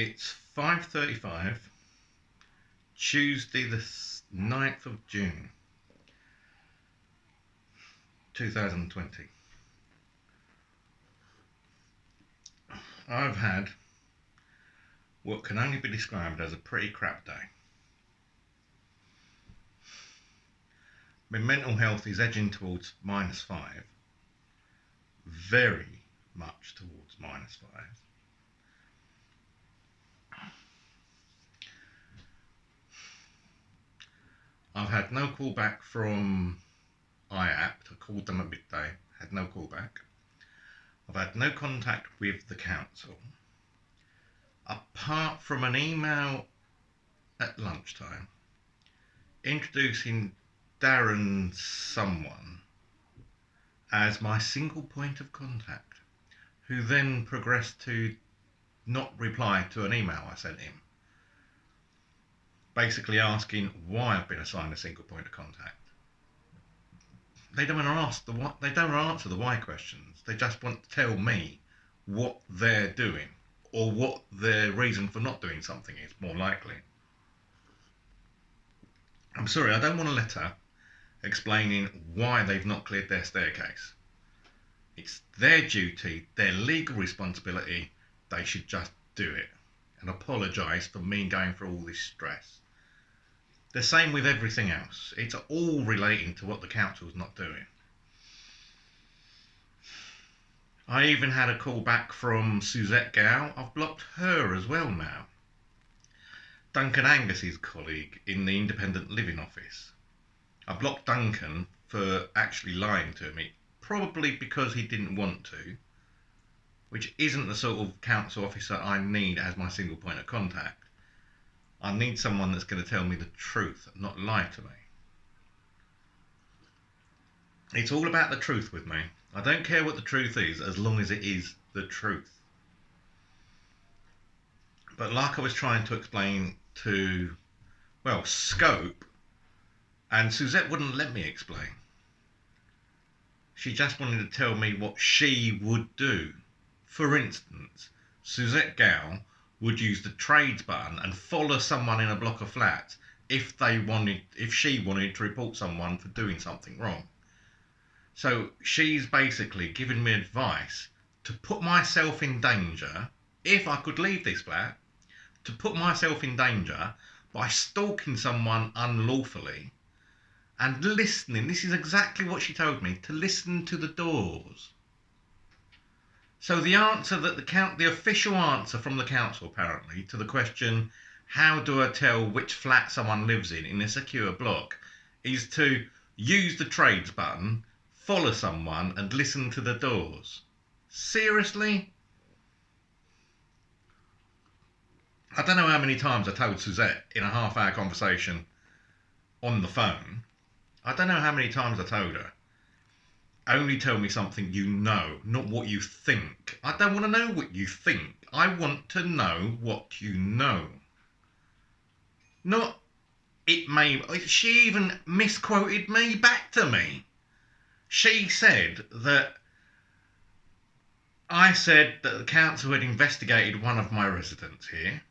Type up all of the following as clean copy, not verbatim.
It's 5:35, Tuesday the 9th of June, 2020. I've had what can only be described as a pretty crap day. My mental health is edging towards -5, very much towards -5. I've had no call back from IAPT. I called them at midday, had no call back. I've had no contact with the council, apart from an email at lunchtime introducing Darren someone as my single point of contact, who then progressed to not reply to an email I sent him, basically asking why I've been assigned a single point of contact. They don't ask they don't answer the why questions. They just want to tell me what they're doing, or what their reason for not doing something is, more likely. I'm sorry, I don't want a letter explaining why they've not cleared their staircase. It's their duty, their legal responsibility. They should just do it and apologise for me going through all this stress. The same with everything else. It's all relating to what the council's not doing. I even had a call back from Suzette Gow. I've blocked her as well now. Duncan Angus's colleague in the independent living office. I blocked Duncan for actually lying to me, probably because he didn't want to, which isn't the sort of council officer I need as my single point of contact. I need someone that's going to tell me the truth, not lie to me. It's all about the truth with me. I don't care what the truth is, as long as it is the truth. But like I was trying to explain to, Scope, and Suzette wouldn't let me explain. She just wanted to tell me what she would do. For instance, Suzette Gow would use the trades button and follow someone in a block of flats if she wanted to report someone for doing something wrong. So she's basically giving me advice to put myself in danger, if I could leave this flat, to put myself in danger by stalking someone unlawfully and listening. This is exactly what she told me, to listen to the doors. So the answer that the official answer from the council, apparently, to the question, how do I tell which flat someone lives in a secure block, is to use the trades button, follow someone and listen to the doors. Seriously? I don't know how many times I told Suzette in a half-hour conversation on the phone. I don't know how many times I told her, only tell me something you know, not what you think. I don't want to know what you think. I want to know what you know. Not, she even misquoted me back to me. She said that I said that the council had investigated one of my residents here,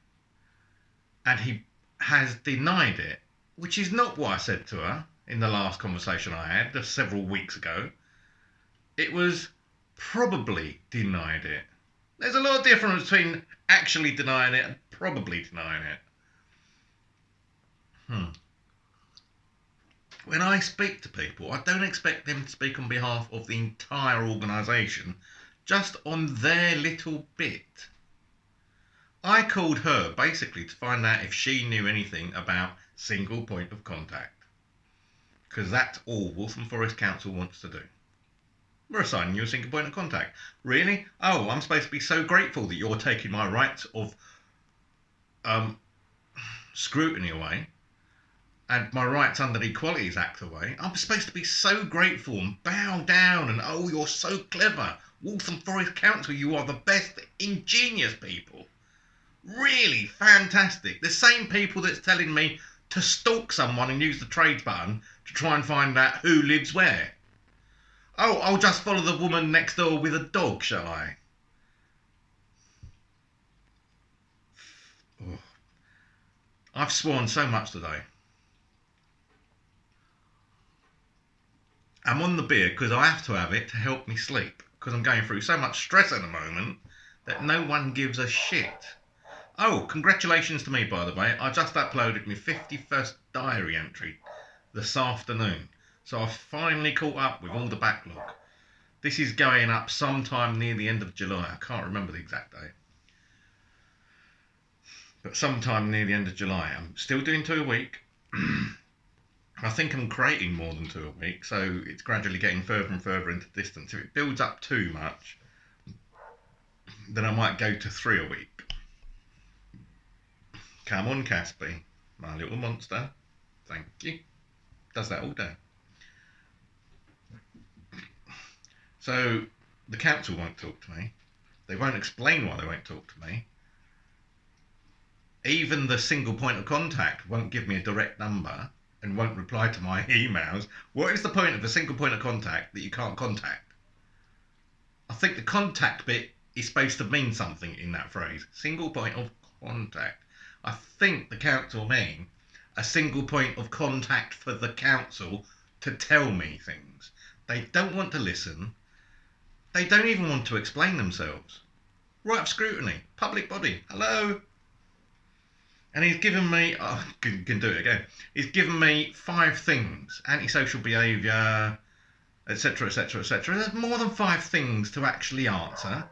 and he has denied it, which is not what I said to her in the last conversation I had just several weeks ago. It was probably denied it. There's a lot of difference between actually denying it and probably denying it. When I speak to people, I don't expect them to speak on behalf of the entire organisation, just on their little bit. I called her basically to find out if she knew anything about single point of contact, because that's all Waltham Forest Council wants to do. We're assigning you a single point of contact. Really? Oh, I'm supposed to be so grateful that you're taking my rights of scrutiny away and my rights under the Equalities Act away. I'm supposed to be so grateful and bow down and, oh, you're so clever. Waltham Forest Council, you are the best, ingenious people. Really fantastic. The same people that's telling me to stalk someone and use the trades button to try and find out who lives where. Oh, I'll just follow the woman next door with a dog, shall I? I've sworn so much today. I'm on the beer because I have to have it to help me sleep, because I'm going through so much stress at the moment that no one gives a shit. Oh, congratulations to me, by the way. I just uploaded my 51st diary entry this afternoon. So I've finally caught up with all the backlog. This is going up sometime near the end of July. I can't remember the exact date. But sometime near the end of July. I'm still doing 2 a week. I think I'm creating more than 2 a week, so it's gradually getting further and further into distance. If it builds up too much, then I might go to 3 a week. Come on, Caspi, my little monster. Thank you. Does that all day. So, the council won't talk to me. They won't explain why they won't talk to me. Even the single point of contact won't give me a direct number and won't reply to my emails. What is the point of a single point of contact that you can't contact? I think the contact bit is supposed to mean something in that phrase. Single point of contact. I think the council mean a single point of contact for the council to tell me things. They don't want to listen. They don't even want to explain themselves. Right up scrutiny. Public body. Hello? And he's given me, oh, can do it again. He's given me 5 things. Antisocial behaviour, etc, etc, etc. There's more than 5 things to actually answer.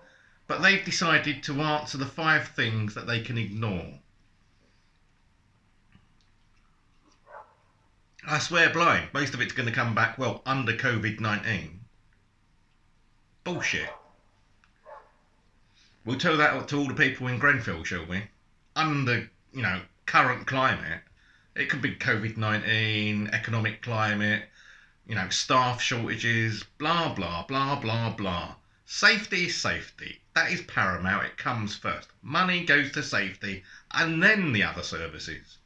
But they've decided to answer the 5 things that they can ignore. I swear blind, most of it's going to come back, well, under COVID-19. Bullshit. We'll tell that to all the people in Grenfell, shall we? Under, current climate. It could be COVID-19, economic climate, staff shortages, blah, blah, blah, blah, blah. Safety is safety. That is paramount. It comes first. Money goes to safety and then the other services.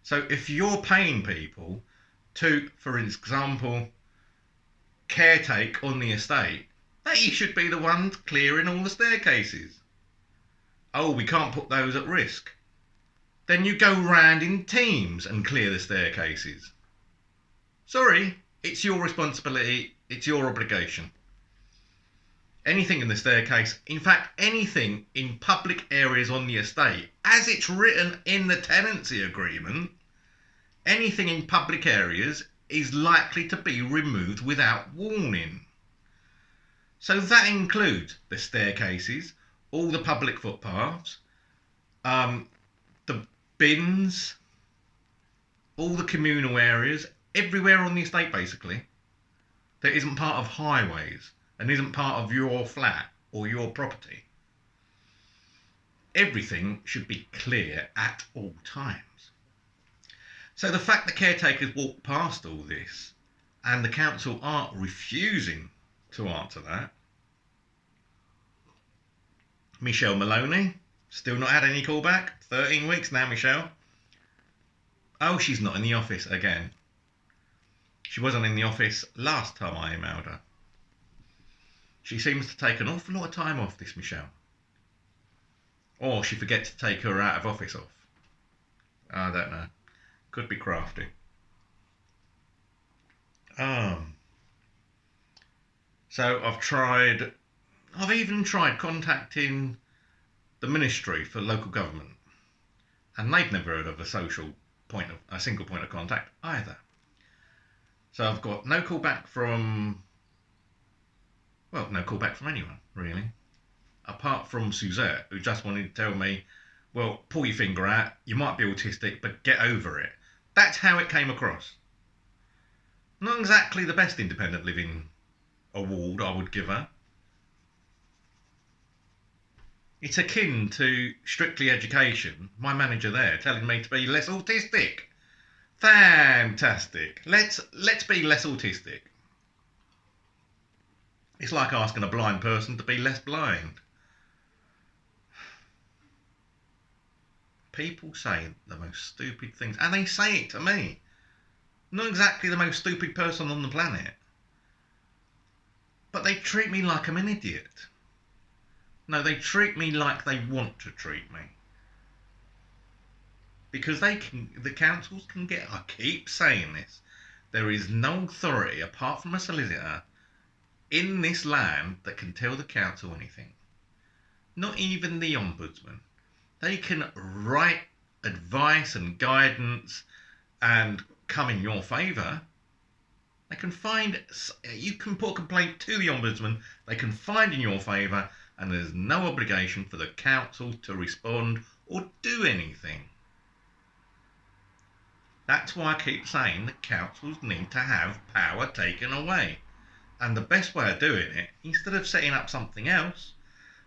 So if you're paying people to, for example, caretake on the estate, they should be the ones clearing all the staircases. Oh, we can't put those at risk. Then you go round in teams and clear the staircases. Sorry, it's your responsibility, it's your obligation. Anything in the staircase, in fact anything in public areas on the estate, as it's written in the tenancy agreement, anything in public areas is likely to be removed without warning. So that includes the staircases, all the public footpaths, the bins, all the communal areas, everywhere on the estate basically, that isn't part of highways and isn't part of your flat or your property. Everything should be clear at all times. So the fact the caretakers walk past all this and the council are refusing to answer that. Michelle Maloney, still not had any callback. 13 weeks now, Michelle. Oh, she's not in the office again. She wasn't in the office last time I emailed her. She seems to take an awful lot of time off, this Michelle. Or she forgets to take her out of office off. I don't know. Could be crafty. So I've even tried contacting the Ministry for Local Government, and they've never heard of a single point of contact either. So I've got no callback from anyone, really. Apart from Suzette, who just wanted to tell me, well, pull your finger out, you might be autistic, but get over it. That's how it came across. Not exactly the best independent living award I would give her. It's akin to Strictly Education, my manager there telling me to be less autistic. Fantastic. Let's be less autistic. It's like asking a blind person to be less blind. People say the most stupid things, and they say it to me. Not exactly the most stupid person on the planet. But they treat me like I'm an idiot. No, they treat me like they want to treat me. because the councils can get. I keep saying this. There is no authority apart from a solicitor in this land that can tell the council anything. Not even the ombudsman. They can write advice and guidance and come in your favour. They can you can put a complaint to the ombudsman, they can find in your favour, and there's no obligation for the council to respond or do anything. That's why I keep saying that councils need to have power taken away. And the best way of doing it, instead of setting up something else,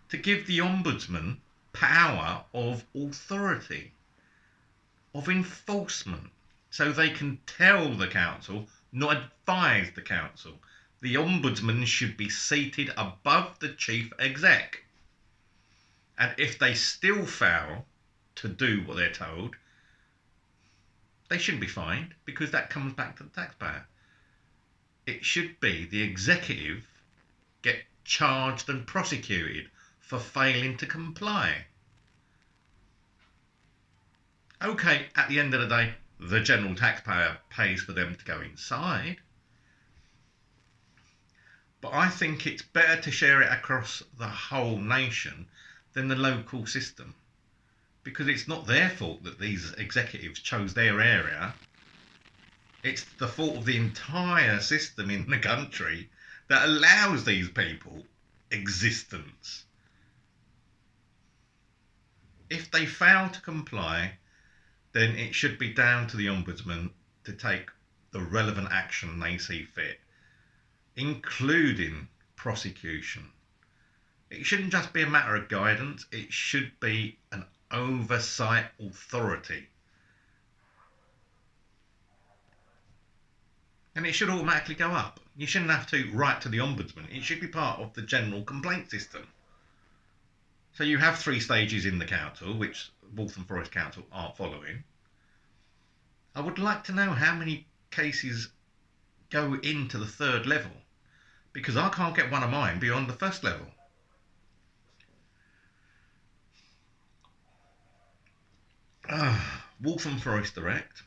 to give the ombudsman power of authority, of enforcement, so they can tell the council, not advise the council. The ombudsman should be seated above the chief exec. And if they still fail to do what they're told, they shouldn't be fined, because that comes back to the taxpayer. It should be the executive get charged and prosecuted for failing to comply. Okay, at the end of the day, the general taxpayer pays for them to go inside. But I think it's better to share it across the whole nation than the local system. Because it's not their fault that these executives chose their area. It's the fault of the entire system in the country that allows these people existence. If they fail to comply, then it should be down to the ombudsman to take the relevant action they see fit, including prosecution. It shouldn't just be a matter of guidance, it should be an oversight authority. And it should automatically go up. You shouldn't have to write to the ombudsman. It should be part of the general complaint system. So you have 3 stages in the council, which Waltham Forest Council aren't following. I would like to know how many cases go into the 3rd level, because I can't get one of mine beyond the 1st level. Waltham Forest Direct.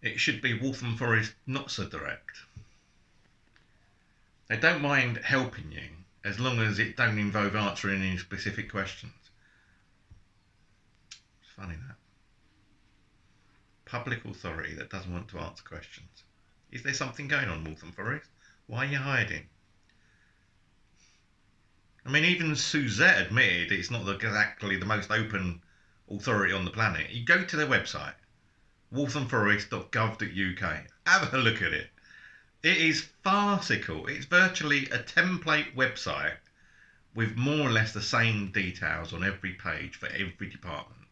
It should be Waltham Forest Not So Direct. They don't mind helping you as long as it don't involve answering any specific questions. It's funny that. Public authority that doesn't want to answer questions. Is there something going on, Waltham Forest? Why are you hiding? I mean, even Suzette admitted it's not exactly the most open authority on the planet. You go to their website, walthamforest.gov.uk. Have a look at it. It is farcical. It's virtually a template website with more or less the same details on every page for every department.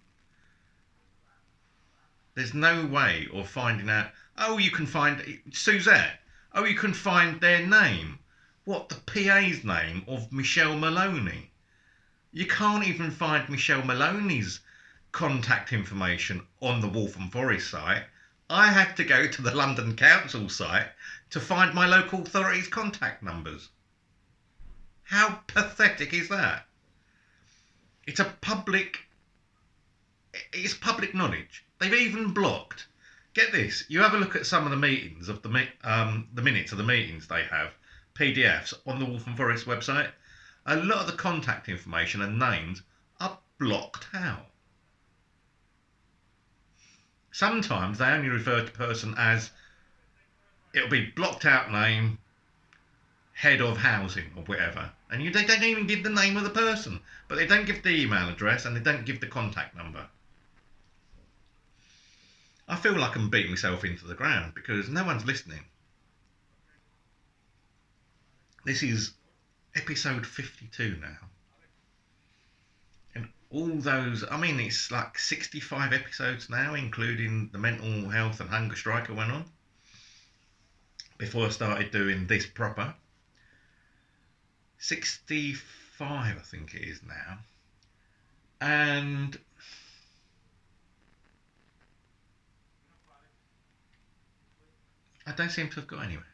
There's no way of finding out, oh, you can find Suzette. Oh, you can find their name. What, the PA's name of Michelle Maloney? You can't even find Michelle Maloney's contact information on the Waltham Forest site. I had to go to the London Council site to find my local authority's contact numbers. How pathetic is that? It's public knowledge. They've even blocked. Get this, you have a look at some of the meetings of the minutes of the meetings they have, PDFs on the Waltham Forest website. A lot of the contact information and names are blocked out. Sometimes they only refer to person as, it'll be blocked out name, head of housing or whatever. And they don't even give the name of the person, but they don't give the email address and they don't give the contact number. I feel like I'm beating myself into the ground because no one's listening. This is episode 52 now. And all those, I mean, it's like 65 episodes now, including the mental health and hunger strike I went on before I started doing this proper. 65, I think it is now. And I don't seem to have got anywhere.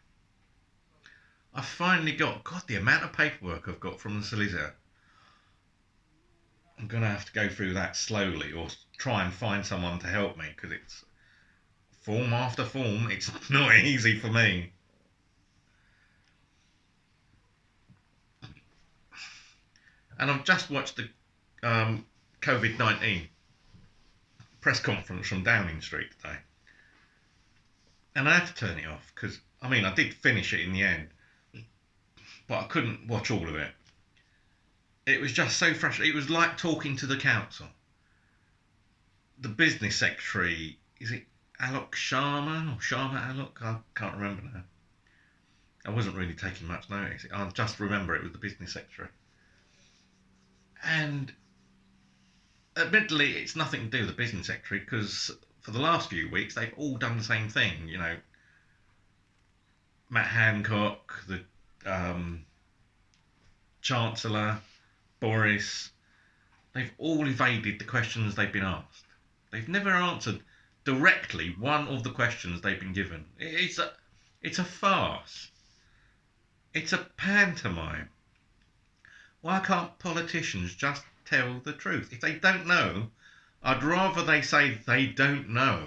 I finally got, God, the amount of paperwork I've got from the solicitor. I'm going to have to go through that slowly or try and find someone to help me because it's form after form. It's not easy for me. And I've just watched the COVID-19 press conference from Downing Street today. And I had to turn it off because, I mean, I did finish it in the end, but I couldn't watch all of it. It was just so frustrating. It was like talking to the council. The business secretary, is it Alok Sharma or Sharma Alok? I can't remember now. I wasn't really taking much notice. I just remember it was the business secretary. And admittedly, it's nothing to do with the business secretary because for the last few weeks they've all done the same thing. You know, Matt Hancock, the Chancellor, Boris, they've all evaded the questions they've been asked. They've never answered directly one of the questions they've been given. It's a farce. It's a pantomime. Why can't politicians just tell the truth? If they don't know, I'd rather they say they don't know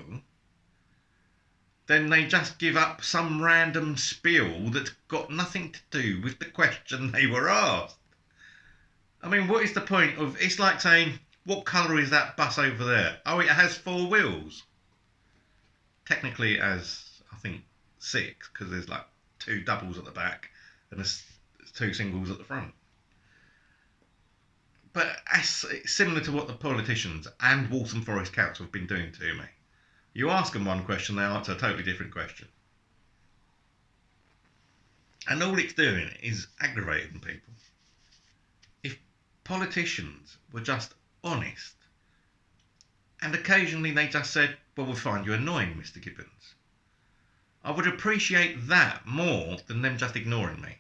than they just give up some random spiel that's got nothing to do with the question they were asked. I mean, what is the point of... It's like saying, what colour is that bus over there? Oh, it has 4 wheels. Technically it has, I think, 6, because there's like 2 doubles at the back and there's 2 singles at the front. But it's similar to what the politicians and Waltham Forest Council have been doing to me. You ask them one question, they answer a totally different question. And all it's doing is aggravating people. If politicians were just honest, and occasionally they just said, well, we find you annoying, Mr. Gibbons, I would appreciate that more than them just ignoring me.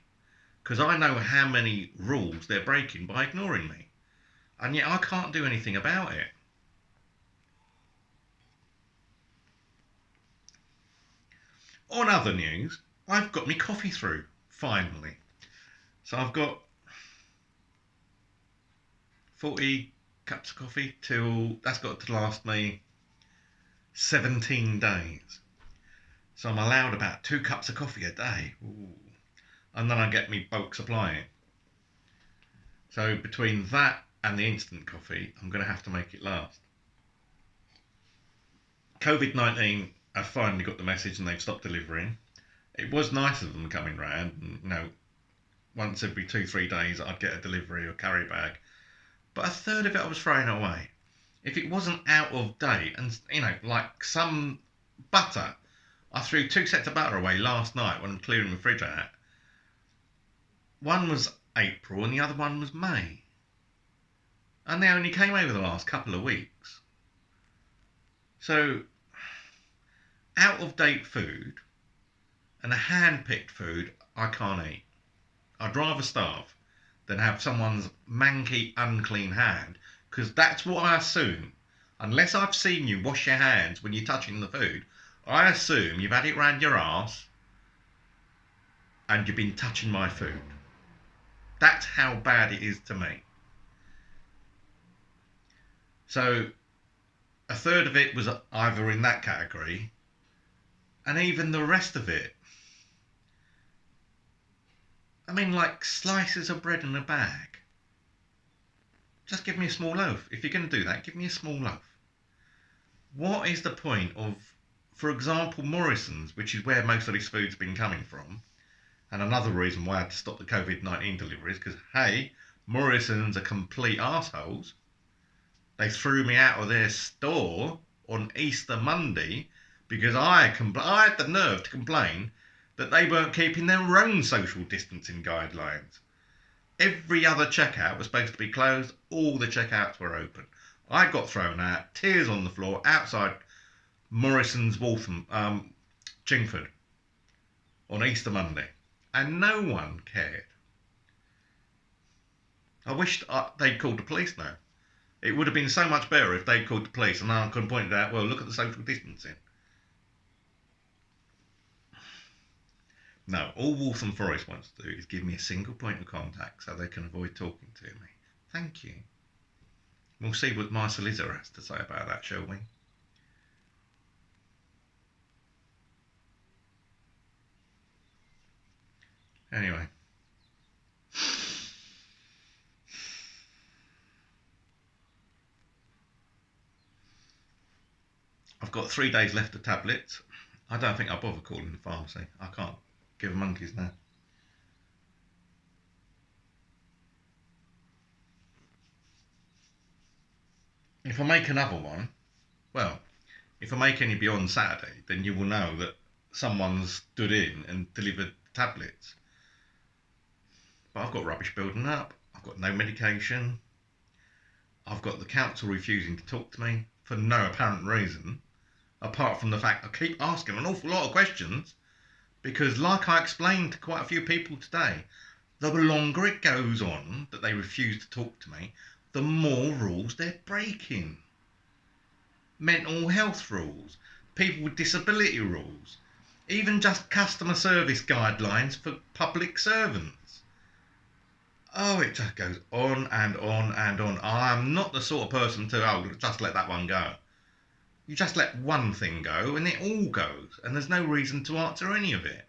Because I know how many rules they're breaking by ignoring me. And yet I can't do anything about it. On other news, I've got my coffee through, finally. So I've got 40 cups of coffee till... That's got to last me 17 days. So I'm allowed about 2 cups of coffee a day. Ooh. And then I get me bulk supply. So between that and the instant coffee, I'm going to have to make it last. COVID-19, I finally got the message and they've stopped delivering. It was nice of them coming round. And, you know, once every 2-3 days I'd get a delivery or carry bag. But a third of it I was throwing away. If it wasn't out of date, and, you know, like some butter, I threw 2 sets of butter away last night when I'm clearing the fridge out. One was April and the other one was May. And they only came over the last couple of weeks. So, out of date food and a hand-picked food I can't eat. I'd rather starve than have someone's manky, unclean hand, because that's what I assume. Unless I've seen you wash your hands when you're touching the food, I assume you've had it round your arse and you've been touching my food. That's how bad it is to me. So, a third of it was either in that category, and even the rest of it, I mean, like slices of bread in a bag. Just give me a small loaf. If you're going to do that, give me a small loaf. What is the point of, for example, Morrison's, which is where most of this food's been coming from, and another reason why I had to stop the COVID-19 deliveries, because, hey, Morrison's are complete arseholes. They threw me out of their store on Easter Monday because I had the nerve to complain that they weren't keeping their own social distancing guidelines. Every other checkout was supposed to be closed. All the checkouts were open. I got thrown out, tears on the floor, outside Morrison's Waltham, Chingford, on Easter Monday. And no one cared. I wished they'd called the police now. It would have been so much better if they'd called the police and I could have pointed out, well, look at the social distancing. No, all Waltham Forest wants to do is give me a single point of contact so they can avoid talking to me. Thank you. We'll see what my solicitor has to say about that, shall we? Anyway. I've got 3 days left of tablets. I don't think I'll bother calling the pharmacy. I can't give monkeys now. If I make another one, well, if I make any beyond Saturday, then you will know that someone's stood in and delivered tablets. But I've got rubbish building up. I've got no medication. I've got the council refusing to talk to me for no apparent reason, apart from the fact I keep asking an awful lot of questions, because like I explained to quite a few people today, the longer it goes on that they refuse to talk to me, the more rules they're breaking. Mental health rules, people with disability rules, even just customer service guidelines for public servants. Oh, it just goes on and on and on. I'm not the sort of person to, just let that one go. You just let one thing go and it all goes, and there's no reason to answer any of it.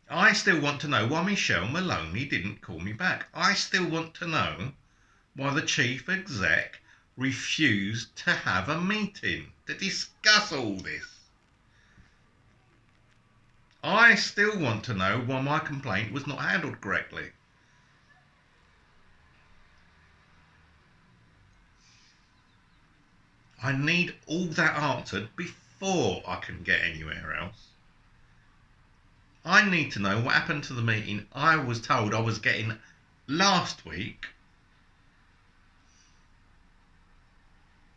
I still want to know why Michelle Maloney didn't call me back. I still want to know why the chief exec refused to have a meeting to discuss all this. I still want to know why my complaint was not handled correctly. I need all that answered before I can get anywhere else. I need to know what happened to the meeting I was told I was getting last week.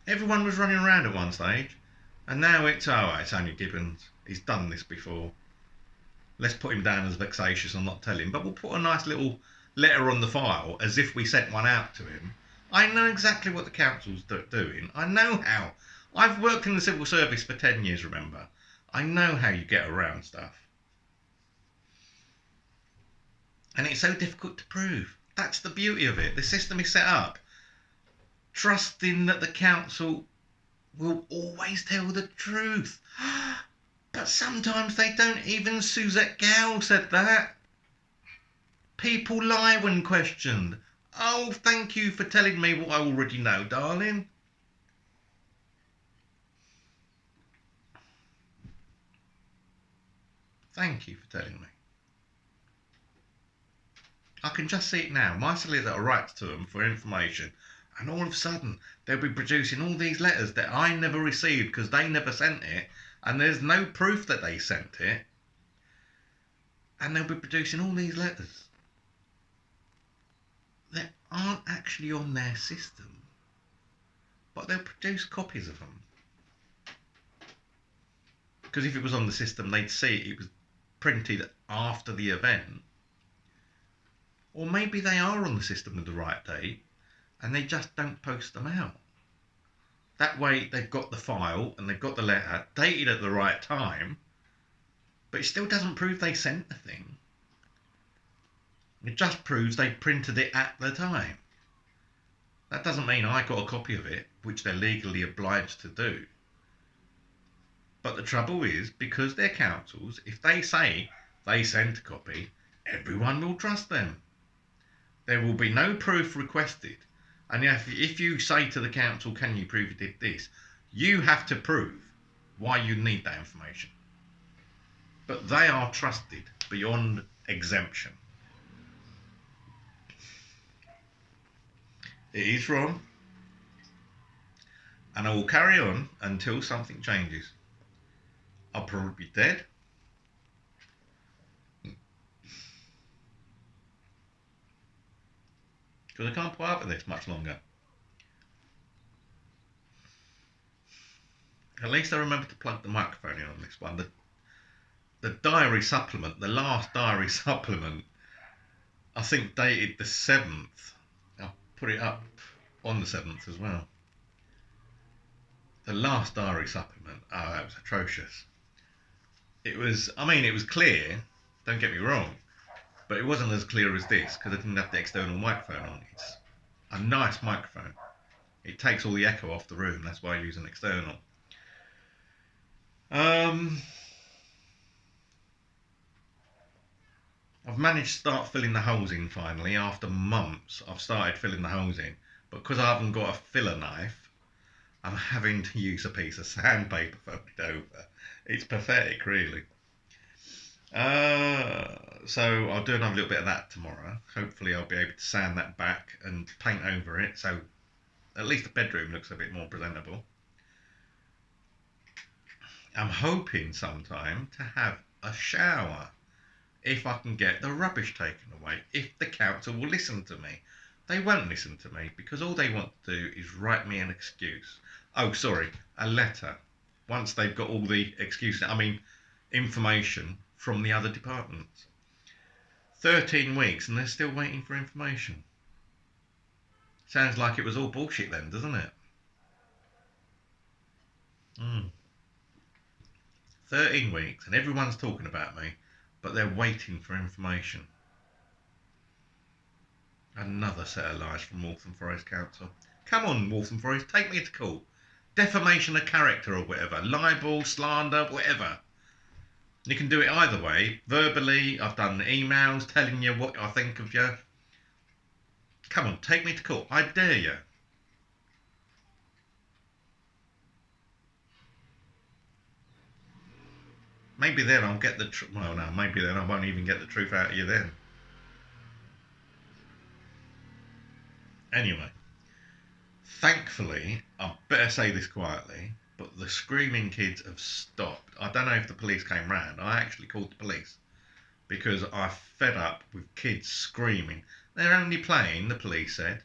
Everyone was running around at one stage, and now it's only Gibbons. He's done this before. Let's put him down as vexatious and not tell him, but we'll put a nice little letter on the file as if we sent one out to him. I know exactly what the council's doing. I know how. I've worked in the civil service for 10 years, remember. I know how you get around stuff. And it's so difficult to prove. That's the beauty of it. The system is set up trusting that the council will always tell the truth. But sometimes they don't. Even Suzette Gow said that. People lie when questioned. Oh, thank you for telling me what I already know, darling. Thank you for telling me. I can just see it now. My solicitor writes to them for information, and all of a sudden they'll be producing all these letters that I never received because they never sent it, and there's no proof that they sent it. And they'll be producing all these letters that aren't actually on their system, but they'll produce copies of them. Because if it was on the system, they'd see it was printed after the event. Or maybe they are on the system with the right date and they just don't post them out. That way they've got the file and they've got the letter dated at the right time, but it still doesn't prove they sent the thing. It just proves they printed it at the time. That doesn't mean I got a copy of it, which they're legally obliged to do. But the trouble is, because they're councils, if they say they sent a copy, everyone will trust them. There will be no proof requested. And if you say to the council, can you prove you did this? You have to prove why you need that information. But they are trusted beyond exemption. It is wrong. And I will carry on until something changes. I'll probably be dead. Because I can't put up with this much longer. At least I remember to plug the microphone in on this one. The diary supplement, the last diary supplement, I think dated the 7th. I'll put it up on the 7th as well. The last diary supplement, oh, that was atrocious. It was clear, don't get me wrong, but it wasn't as clear as this because I didn't have the external microphone on. It's a nice microphone. It takes all the echo off the room. That's why I use an external. I've managed to start filling the holes in finally. After months, I've started filling the holes in. But because I haven't got a filler knife, I'm having to use a piece of sandpaper for it over. It's pathetic, really. So I'll do another little bit of that tomorrow. Hopefully I'll be able to sand that back and paint over it, so at least the bedroom looks a bit more presentable. I'm hoping sometime to have a shower, if I can get the rubbish taken away, if the council will listen to me. They won't listen to me because all they want to do is write me an excuse. Oh, sorry, a letter. Once they've got all the excuses, information from the other departments. 13 weeks and they're still waiting for information. Sounds like it was all bullshit then, doesn't it? 13 weeks and everyone's talking about me, but they're waiting for information. Another set of lies from Waltham Forest Council. Come on, Waltham Forest, take me to court. Defamation of character or whatever. Libel, slander, whatever. You can do it either way. Verbally, I've done emails telling you what I think of you. Come on, take me to court. I dare you. Maybe then I'll get the truth. Well, no, maybe then I won't even get the truth out of you then. Anyway, thankfully, I better say this quietly, but the screaming kids have stopped. I don't know if the police came round. I actually called the police because I'm fed up with kids screaming. They're only playing, the police said.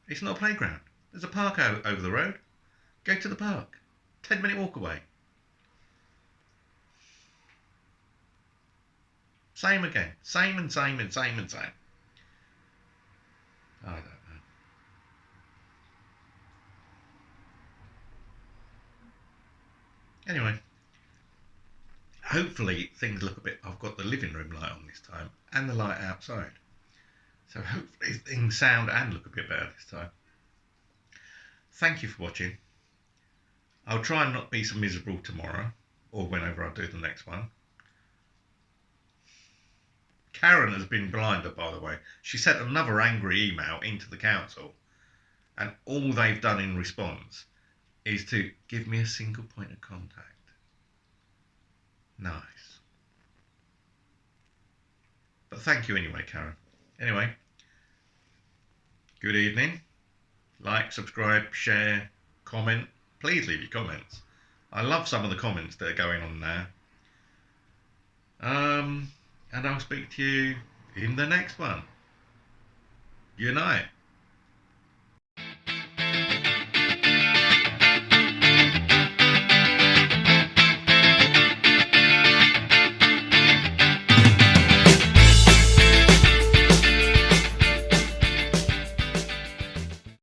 It's not a playground. There's a park over the road. Go to the park. 10-minute walk away. Same again. Same and same and same and same. I don't know. Anyway, hopefully things look a bit... I've got the living room light on this time and the light outside. So hopefully things sound and look a bit better this time. Thank you for watching. I'll try and not be so miserable tomorrow or whenever I do the next one. Karen has been blinded, by the way. She sent another angry email into the council, and all they've done in response is to give me a single point of contact. Nice. But thank you anyway, Karen. Anyway, good evening. Like, subscribe, share, comment. Please leave your comments. I love some of the comments that are going on now. And I'll speak to you in the next one. Good night.